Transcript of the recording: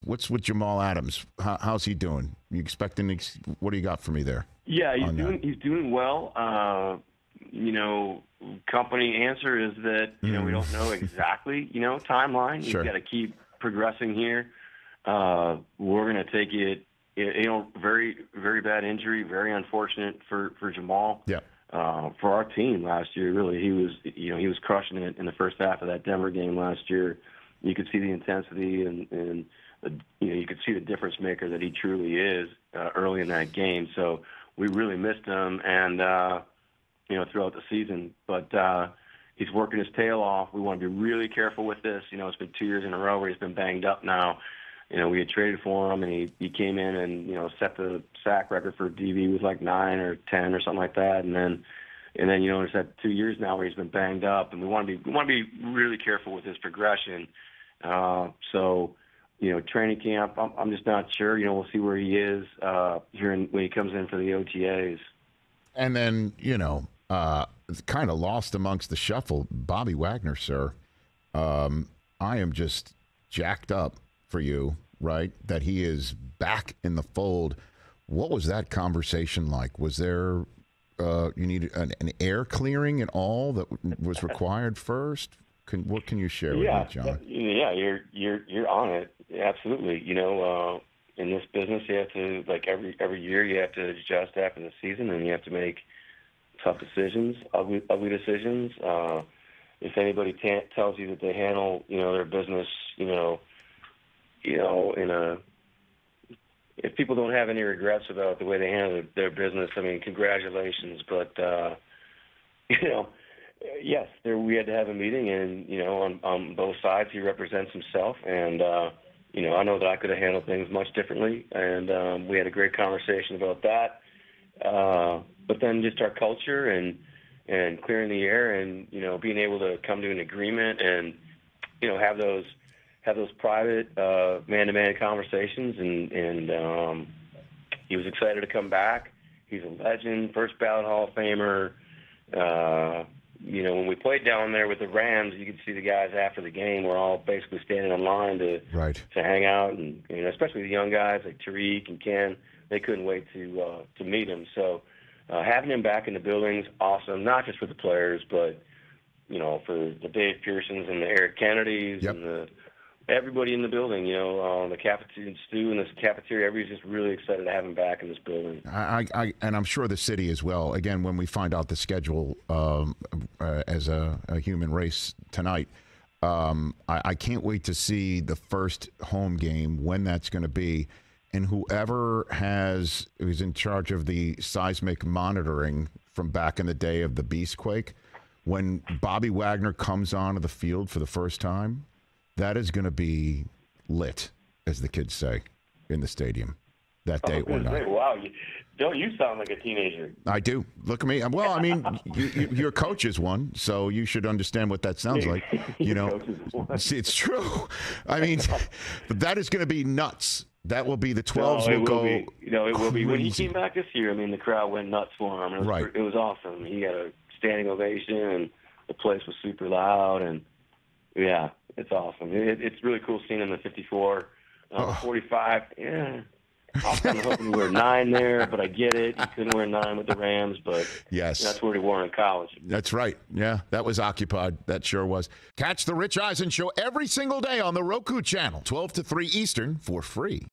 What's with Jamal Adams? How's he doing? You expecting? What do you got for me there? Yeah, he's doing well. Company answer is that we don't know exactly timeline. Sure. You've got to keep progressing here. We're going to take it. Very, very bad injury. Very unfortunate for Jamal. Yeah. For our team last year, really, he was crushing it in the first half of that Denver game last year. You could see the intensity and you could see the difference maker that he truly is early in that game. So we really missed him and throughout the season. But he's working his tail off. We want to be really careful with this. It's been 2 years in a row where he's been banged up now. We had traded for him, and he came in and set the sack record for DB with like 9 or 10 or something like that. And then it's had 2 years now where he's been banged up, and we want to be really careful with his progression. So training camp, I'm just not sure. We'll see where he is when he comes in for the OTAs. And then it's kind of lost amongst the shuffle. Bobby Wagner, sir. I am just jacked up for you, right? That he is back in the fold. What was that conversation like? Was there you needed an air clearing and all that was required first? What can you share with me, John? Yeah, you're on it. Absolutely. In this business, you have to every year you have to adjust after the season, and you have to make tough decisions, ugly decisions. If anybody tells you that they handle their business, if people don't have any regrets about the way they handle their business, I mean, congratulations. But yes, we had to have a meeting, and on both sides, he represents himself, and I know that I could have handled things much differently, and we had a great conversation about that. But then just our culture and clearing the air, and being able to come to an agreement, and have those private man-to-man conversations, and he was excited to come back. He's a legend, first ballot Hall of Famer. When we played down there with the Rams, you could see the guys after the game were all basically standing in line to hang out, and especially the young guys like Tariq and Ken, they couldn't wait to meet him. So having him back in the building's awesome, not just for the players, but for the Dave Pearsons and the Eric Kennedys and everybody in the building, the cafeteria, Stu and this cafeteria, everybody's just really excited to have him back in this building. And I'm sure the city as well. Again, when we find out the schedule as a human race tonight, I can't wait to see the first home game, when that's going to be. And whoever who's in charge of the seismic monitoring from back in the day of the Beastquake, when Bobby Wagner comes onto the field for the first time, that is going to be lit, as the kids say, in the stadium that day or night. Wow, you sound like a teenager. I do. Look at me. Well, I mean, your coach is one, so you should understand what that sounds like. See, it's true. I mean, but that is going to be nuts. That will be the 12s will go. It will be. When he came back this year, I mean, the crowd went nuts for him. It was awesome. He got a standing ovation, and the place was super loud, and yeah. It's awesome. It's really cool seeing him in the 54. 45, yeah. I was kind of hoping to wear 9 there, but I get it. He couldn't wear 9 with the Rams, but yes, that's where he wore in college. That's right. Yeah, that was occupied. That sure was. Catch the Rich Eisen Show every single day on the Roku channel, 12 to 3 Eastern, for free.